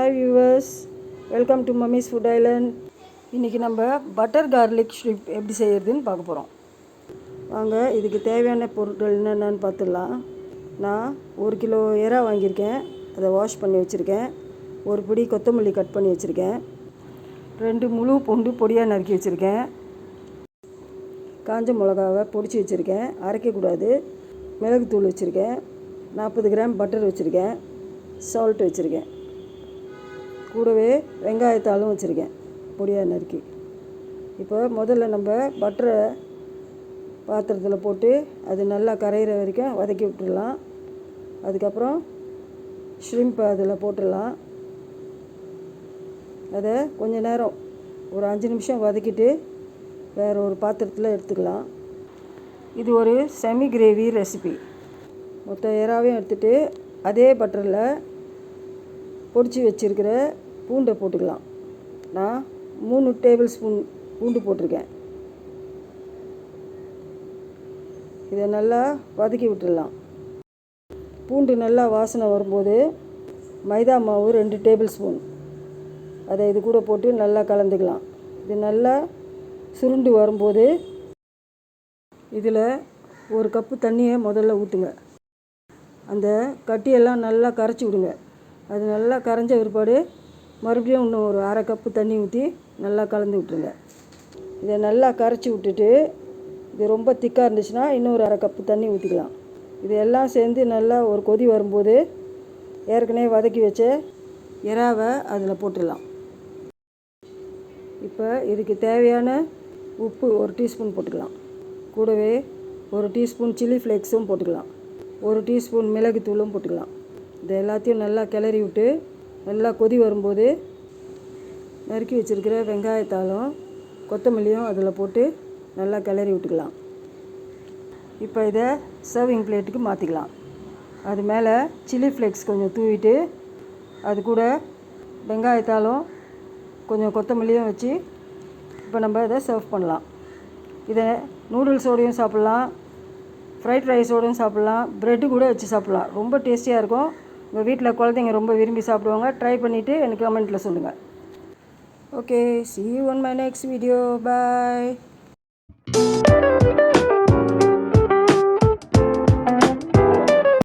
Hi viewers, welcome to mummy's food Island. இன்றைக்கி நம்ம butter garlic shrimp எப்படி செய்கிறதுன்னு பார்க்க போகிறோம். வாங்க, இதுக்கு தேவையான பொருட்கள் என்னென்னு பார்த்துடலாம். நான் 1 கிலோ எறா வாங்கியிருக்கேன், அதை வாஷ் பண்ணி வச்சுருக்கேன். ஒரு பிடி கொத்தமல்லி கட் பண்ணி வச்சுருக்கேன். 2 முழு பூண்டு பொடியாக நறுக்கி வச்சுருக்கேன். காஞ்ச மிளகாவை பொடிச்சு வச்சுருக்கேன், அரைக்கக்கூடாது. மிளகுத்தூள் வச்சுருக்கேன். 40 கிராம் பட்டர் வச்சுருக்கேன். சால்ட் வச்சுருக்கேன். கூடவே வெங்காயத்தாலும் வச்சுருக்கேன், பொடியாக நறுக்கி. இப்போ முதல்ல நம்ம பட்டரை பாத்திரத்தில் போட்டு அது நல்லா கரையிற வரைக்கும் வதக்கி விட்டுடலாம். அதுக்கப்புறம் ஷ்ரிம்ப்பை அதில் போட்டுடலாம். அதை கொஞ்ச நேரம் ஒரு 5 நிமிஷம் வதக்கிட்டு வேறு ஒரு பாத்திரத்தில் எடுத்துக்கலாம். இது ஒரு செமி கிரேவி ரெசிபி. மொத்த எறாவையும் எடுத்துகிட்டு அதே பட்டரில் பொடிச்சு வச்சுருக்கிற பூண்டை போட்டுக்கலாம். நான் 3 டேபிள் ஸ்பூன் பூண்டு போட்டிருக்கேன். இதை நல்லா வதக்கி விட்டுடலாம். பூண்டு நல்லா வாசனை வரும்போது மைதா மாவு 2 டேபிள் ஸ்பூன், அதை இது கூட போட்டு நல்லா கலந்துக்கலாம். இது நல்லா சுருண்டு வரும்போது இதில் 1 கப்பு தண்ணியை முதல்ல ஊற்றுங்க. அந்த கட்டியெல்லாம் நல்லா கரைச்சி விடுங்க. அது நல்லா கரைஞ்ச பிற்பாடு மறுபடியும் இன்னும் ஒரு 1/2 கப்பு தண்ணி ஊற்றி நல்லா கலந்து விட்டுருங்க. இதை நல்லா கரைச்சி விட்டுட்டு, இது ரொம்ப திக்காக இருந்துச்சுன்னா இன்னொரு 1/2 கப்பு தண்ணி ஊற்றிக்கலாம். இது எல்லாம் சேர்ந்து நல்லா ஒரு கொதி வரும்போது ஏற்கனவே வதக்கி வச்ச எறாவை அதில் போட்டுடலாம். இப்போ இதுக்கு தேவையான உப்பு 1 டீஸ்பூன் போட்டுக்கலாம். கூடவே 1 டீஸ்பூன் சில்லி ஃப்ளேக்ஸும் போட்டுக்கலாம். 1 டீஸ்பூன் மிளகுத்தூளும் போட்டுக்கலாம். இது எல்லாத்தையும் நல்லா கிளறி விட்டு நல்லா கொதி வரும்போது நறுக்கி வச்சுருக்கிற வெங்காயத்தாலும் கொத்தமல்லியும் அதில் போட்டு நல்லா கிளறி விட்டுக்கலாம். இப்போ இதை சர்விங் பிளேட்டுக்கு மாற்றிக்கலாம். அது மேலே சில்லி ஃப்ளேக்ஸ் கொஞ்சம் தூவிட்டு அது கூட வெங்காயத்தாலும் கொஞ்சம் கொத்தமல்லியும் வச்சு இப்போ நம்ம இதை சர்வ் பண்ணலாம். இதை நூடுல்ஸோடையும் சாப்பிட்லாம், ஃப்ரைட் ரைஸோடையும் சாப்பிட்லாம், ப்ரெட்டு கூட வச்சு சாப்பிட்லாம். ரொம்ப டேஸ்டியாக இருக்கும். உங்கள் வீட்டில் குழந்தைங்க ரொம்ப விரும்பி சாப்பிடுவாங்க. ட்ரை பண்ணிவிட்டு எனக்கு கமெண்ட்டில் சொல்லுங்கள். Okay, see you on my next video. Bye.